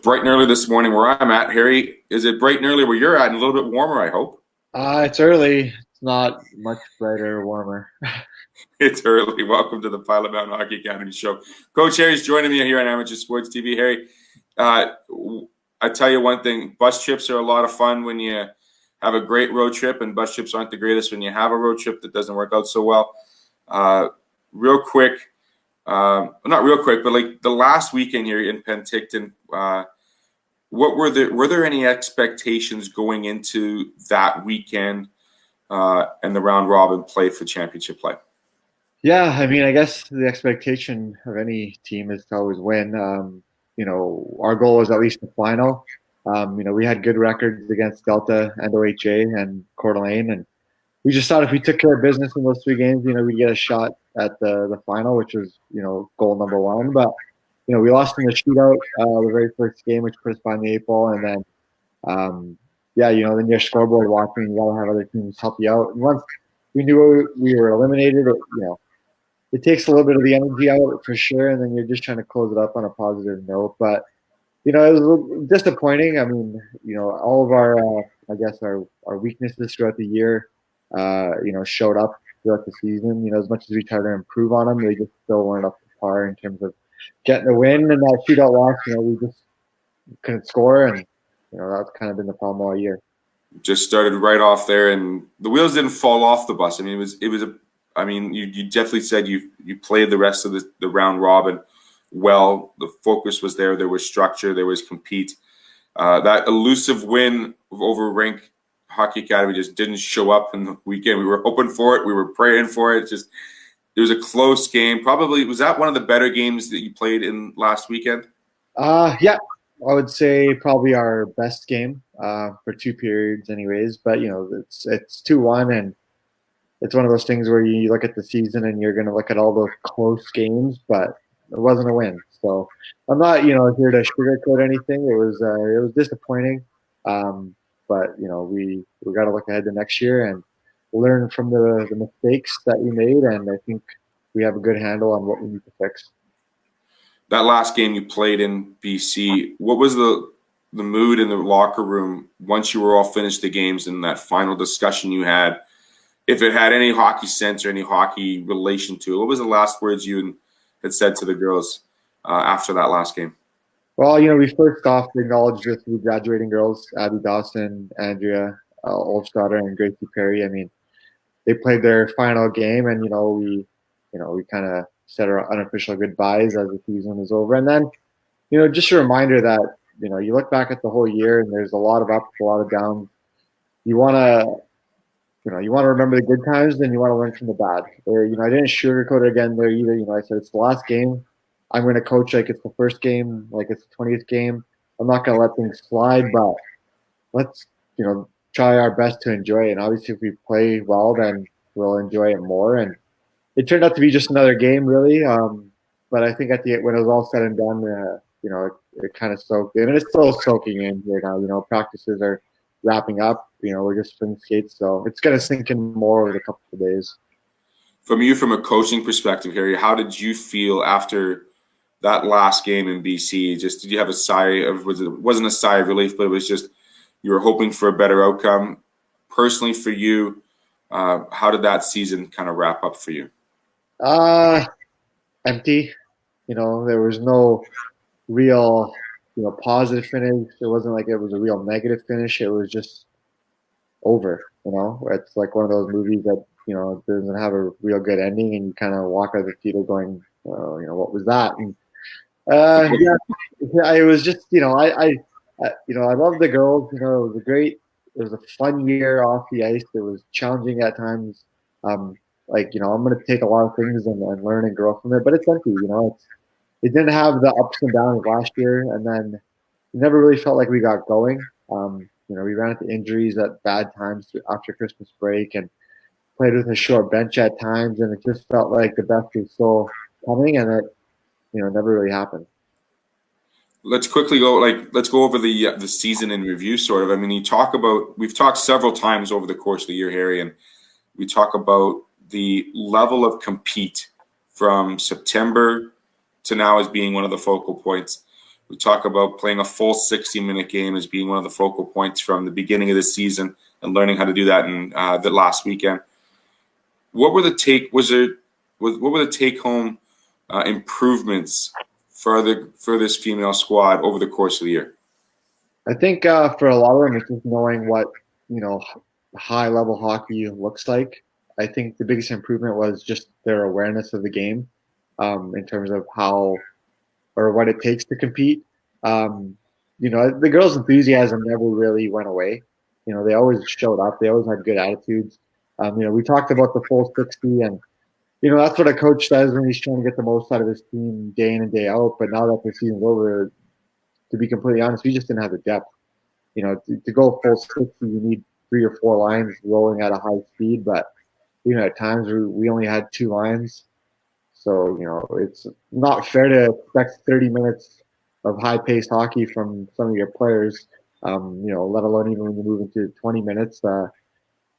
bright and early this morning where I'm at. Harry, is it bright and early where you're at and a little bit warmer, I hope? It's early. It's not much brighter or warmer. It's early. Welcome to the Pilot Mound Hockey Academy show. Coach Harry's joining me here on Amateur Sports TV. Harry, uh, I tell you one thing, bus trips are a lot of fun when you have a great road trip, and bus trips aren't the greatest when you have a road trip that doesn't work out so well. Real quick, not real quick, but like the last weekend here in Penticton, what were there any expectations going into that weekend and the round robin play for championship play? Yeah, I mean, I guess the expectation of any team is to always win. Our goal was at least the final. We had good records against Delta and OHA and Coeur d'Alene, and we just thought if we took care of business in those three games, we'd get a shot at the final, which was, goal number one. But, we lost in the shootout the very first game, which put us behind the eight ball, and then then your scoreboard watching, you gotta have other teams help you out. And once we knew we were eliminated, it takes a little bit of the energy out for sure, and then you're just trying to close it up on a positive note. But it was a little disappointing. I mean, all of our our weaknesses throughout the year, showed up throughout the season. As much as we tried to improve on them, they just still weren't up to par in terms of getting the win. And that shootout loss, we just couldn't score, and that's kind of been the problem all year. Just started right off there, and the wheels didn't fall off the bus. I mean, you definitely said you played the rest of the round robin well. The focus was there. There was structure. There was compete. That elusive win over Rink Hockey Academy just didn't show up in the weekend. We were hoping for it. We were praying for it. It was a close game. Probably was that one of the better games that you played in last weekend? Yeah, I would say probably our best game for two periods, anyways. But it's 2-1, and it's one of those things where you look at the season and you're going to look at all those close games, but it wasn't a win. So I'm not here to sugarcoat anything. It was disappointing, but we got to look ahead to next year and learn from the mistakes that we made, and I think we have a good handle on what we need to fix. That last game you played in BC, what was the mood in the locker room once you were all finished the games and that final discussion you had? If it had any hockey sense or any hockey relation to it, what was the last words you had said to the girls after that last game? Well, we first off acknowledged the three graduating girls, Abby Dawson, Andrea Olfstadter, and Gracie Perry. I mean, they played their final game, and we kind of said our unofficial goodbyes as the season was over. And then, just a reminder that, you look back at the whole year and there's a lot of ups, a lot of downs. You want to, remember the good times, then you want to learn from the bad. I didn't sugarcoat it again there either. I said, it's the last game. I'm going to coach like it's the first game, like it's the 20th game. I'm not going to let things slide, but let's, try our best to enjoy it. And obviously if we play well, then we'll enjoy it more. And it turned out to be just another game, really. But I think when it was all said and done, it kind of soaked in, and it's still soaking in here now. Practices are wrapping up. We're just spring skates, so it's going to sink in more over the couple of days. From a coaching perspective, Harry, how did you feel after that last game in BC? Did you have a sigh of, it wasn't a sigh of relief, but it was just you were hoping for a better outcome? Personally for you, how did that season kind of wrap up for you? Empty. There was no real, positive finish. It wasn't like it was a real negative finish. It was just over. It's like one of those movies that doesn't have a real good ending, and you kind of walk out of the theater going, what was that? And it was just, I love the girls. It was a fun year off the ice. It was challenging at times. I'm going to take a lot of things and learn and grow from it, but it's empty. It didn't have the ups and downs last year, and then it never really felt like we got going. We ran into injuries at bad times after Christmas break and played with a short bench at times, and it just felt like the best was still coming, and it, never really happened. Let's quickly go. Let's go over the season in review, sort of. I mean, we've talked several times over the course of the year, Harry, and we talk about the level of compete from September to now as being one of the focal points. We talk about playing a full 60-minute game as being one of the focal points from the beginning of the season and learning how to do that in the last weekend. What were the take home improvements for this female squad over the course of the year? I think for a lot of them, it's just knowing what, high level hockey looks like. I think the biggest improvement was just their awareness of the game, in terms of how or what it takes to compete. The girls' enthusiasm never really went away. They always showed up. They always had good attitudes. We talked about the full 60, and that's what a coach says when he's trying to get the most out of his team day in and day out. But now that the season's over, to be completely honest, we just didn't have the depth. To go full 60, you need 3 or 4 lines rolling at a high speed. But at times we only had 2 lines. So, it's not fair to expect 30 minutes of high-paced hockey from some of your players, let alone even when you move into 20 minutes. I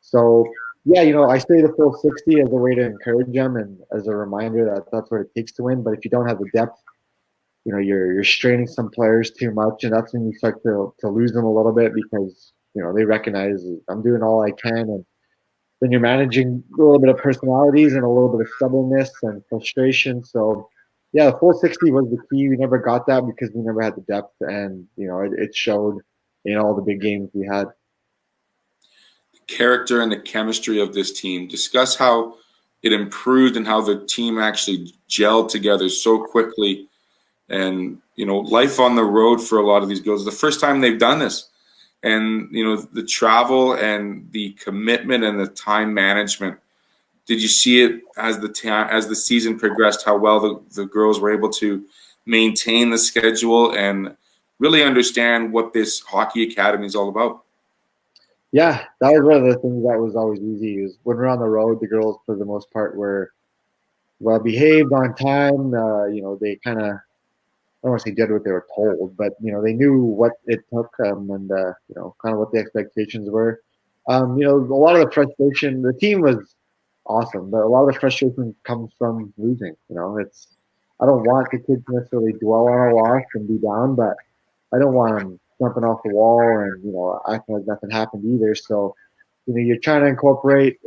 say the full 60 as a way to encourage them and as a reminder that that's what it takes to win. But if you don't have the depth, you're straining some players too much, and that's when you start to lose them a little bit because, they recognize I'm doing all I can, and then you're managing a little bit of personalities and a little bit of stubbornness and frustration. So, the full 60 was the key. We never got that because we never had the depth, and it showed in all the big games we had. The character and the chemistry of this team. Discuss how it improved and how the team actually gelled together so quickly. And life on the road for a lot of these girls is the first time they've done this. And the travel and the commitment and the time management. Did you see it as the season progressed? How well the girls were able to maintain the schedule and really understand what this hockey academy is all about? Yeah, that was one of the things that was always easy. Is when we're on the road, the girls for the most part were well behaved, on time. They kind of, I don't want to say did what they were told, but they knew what it took, and kind of what the expectations were. A lot of the frustration, the team was awesome, but a lot of the frustration comes from losing. I don't want the kids to necessarily dwell on a loss and be down, but I don't want them jumping off the wall and acting like nothing happened either. So you're trying to incorporate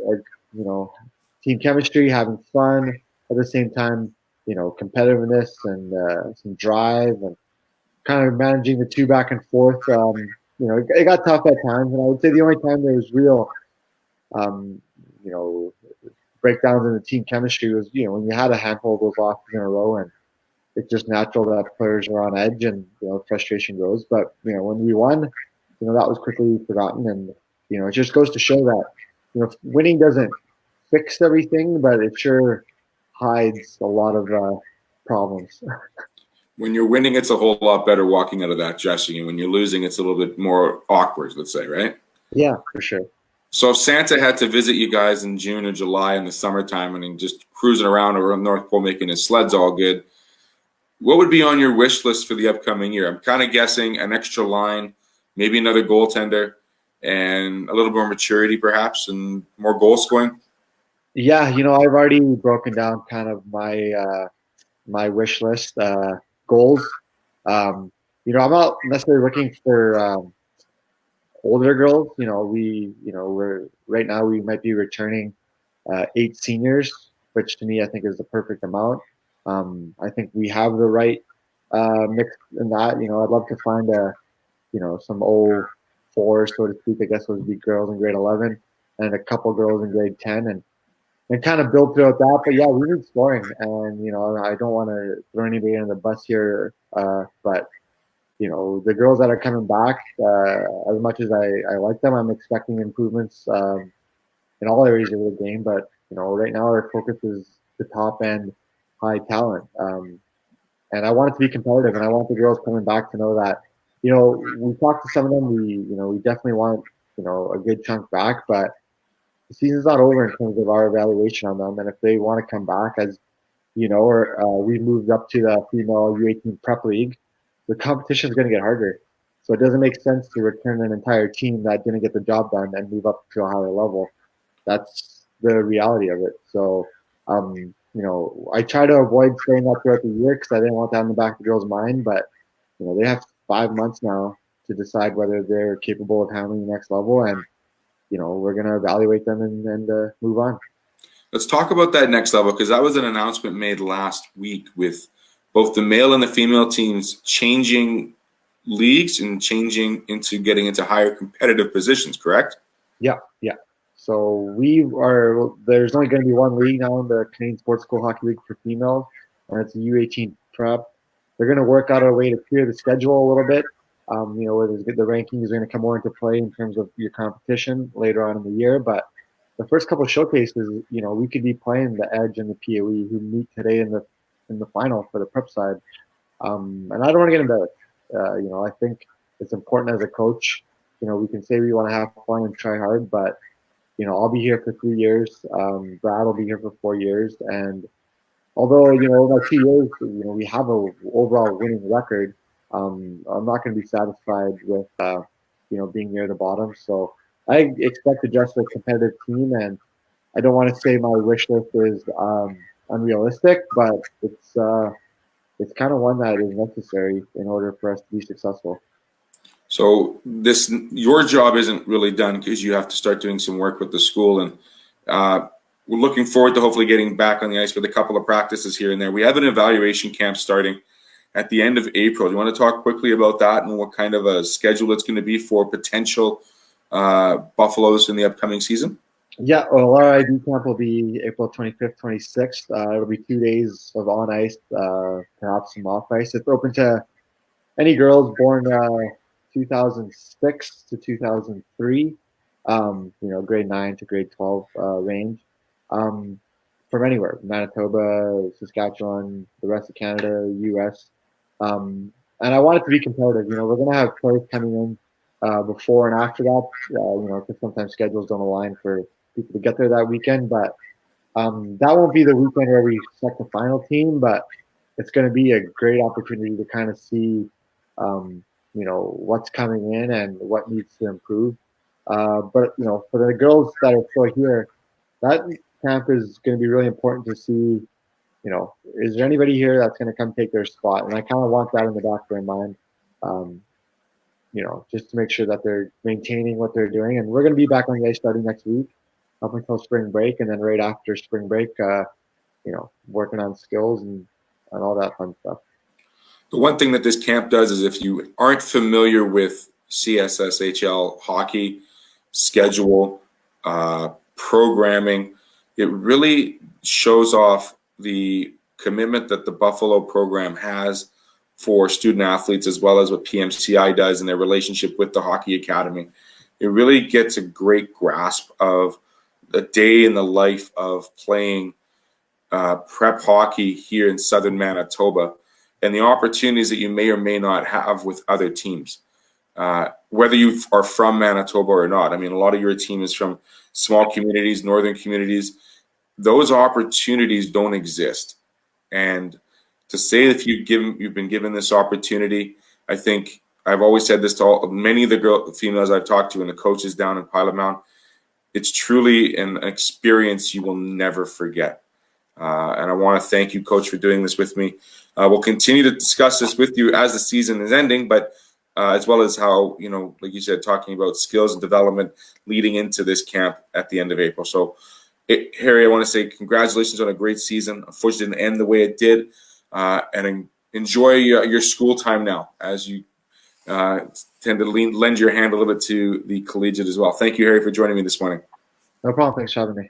team chemistry, having fun at the same time, competitiveness and some drive and kind of managing the two back and forth. It got tough at times, and I would say the only time there was real, um, you know, breakdowns in the team chemistry was when you had a handful of those losses in a row, and it's just natural that players are on edge and frustration grows. But when we won, that was quickly forgotten, and it just goes to show that winning doesn't fix everything, but it sure hides a lot of problems. When you're winning, it's a whole lot better walking out of that dressing room. When you're losing, it's a little bit more awkward, let's say, right? Yeah, for sure. So if Santa had to visit you guys in June or July in the summertime and just cruising around North Pole making his sleds all good, what would be on your wish list for the upcoming year? I'm kind of guessing an extra line, maybe another goaltender, and a little more maturity perhaps, and more goal scoring. Yeah, I've already broken down kind of my wish list goals. I'm not necessarily looking for older girls. We're right now we might be returning 8 seniors, which to me I think is the perfect amount. I think we have the right mix in that. I'd love to find some old 4, so to speak. I guess would be girls in grade 11 and a couple girls in grade 10, and kind of build throughout that. But yeah, we need scoring, and I don't want to throw anybody under the bus here, but the girls that are coming back, as much as I like them, I'm expecting improvements in all areas of the game. But right now our focus is the top end, high talent, and I want it to be competitive, and I want the girls coming back to know that we talked to some of them. We definitely want a good chunk back, but the season's not over in terms of our evaluation on them. And if they want to come back, as or we moved up to the female U18 prep league, the competition is going to get harder. So it doesn't make sense to return an entire team that didn't get the job done and move up to a higher level. That's the reality of it. So, I try to avoid saying that throughout the year because I didn't want that in the back of the girls' mind. But, they have 5 months now to decide whether they're capable of handling the next level, and we're going to evaluate them and move on. Let's talk about that next level, because that was an announcement made last week with both the male and the female teams changing leagues and changing into getting into higher competitive positions, correct? Yeah. So there's only going to be one league now in the Canadian Sports School Hockey League for females, and it's a U18 prep. They're going to work out a way to clear the schedule a little bit, where the ranking is going to come more into play in terms of your competition later on in the year. But the first couple of showcases, we could be playing the Edge and the POE, who meet today in the final for the prep side. And I don't want to get embarrassed. I think it's important as a coach. We can say we want to have fun and try hard, but I'll be here for 3 years. Brad will be here for 4 years, and although over 2 years, we have a overall winning record, I'm not going to be satisfied with being near the bottom. So I expect to dress for a competitive team, and I don't want to say my wish list is unrealistic, but it's kind of one that is necessary in order for us to be successful. So your job isn't really done, because you have to start doing some work with the school, and we're looking forward to hopefully getting back on the ice with a couple of practices here and there. We have an evaluation camp starting at the end of April. Do you want to talk quickly about that and what kind of a schedule it's going to be for potential Buffaloes in the upcoming season? Yeah, well, our ID camp will be April 25th, 26th. It'll be 2 days of on ice, perhaps some off ice. It's open to any girls born 2006 to 2003, grade 9 to grade 12 range, from anywhere, Manitoba, Saskatchewan, the rest of Canada, US. And I want it to be competitive. We're going to have players coming in before and after that, because sometimes schedules don't align for people to get there that weekend. But that won't be the weekend where we select the final team, but it's going to be a great opportunity to kind of see what's coming in and what needs to improve. But for the girls that are still here, that camp is going to be really important to see. Is there anybody here that's going to come take their spot? And I kind of want that in the back of their mind, just to make sure that they're maintaining what they're doing. And we're going to be back on the ice starting next week, up until spring break, and then right after spring break, working on skills and all that fun stuff. The one thing that this camp does is, if you aren't familiar with CSSHL hockey schedule, programming, it really shows off the commitment that the Buffalo program has for student athletes, as well as what PMCI does in their relationship with the Hockey Academy. It really gets a great grasp of the day in the life of playing prep hockey here in southern Manitoba, and the opportunities that you may or may not have with other teams, whether you are from Manitoba or not. I mean, a lot of your team is from small communities, northern communities. Those opportunities don't exist. And to say that you've been given this opportunity, I think I've always said this to many of the females I've talked to and the coaches down in Pilot Mound. It's truly an experience you will never forget. And I want to thank you, Coach, for doing this with me. We'll continue to discuss this with you as the season is ending, but as well as how, like you said, talking about skills and development leading into this camp at the end of April. So, Harry, I want to say congratulations on a great season. Unfortunately, it didn't end the way it did. And enjoy your school time now, as you tend to lend your hand a little bit to the collegiate as well. Thank you, Harry, for joining me this morning. No problem. Thanks for having me.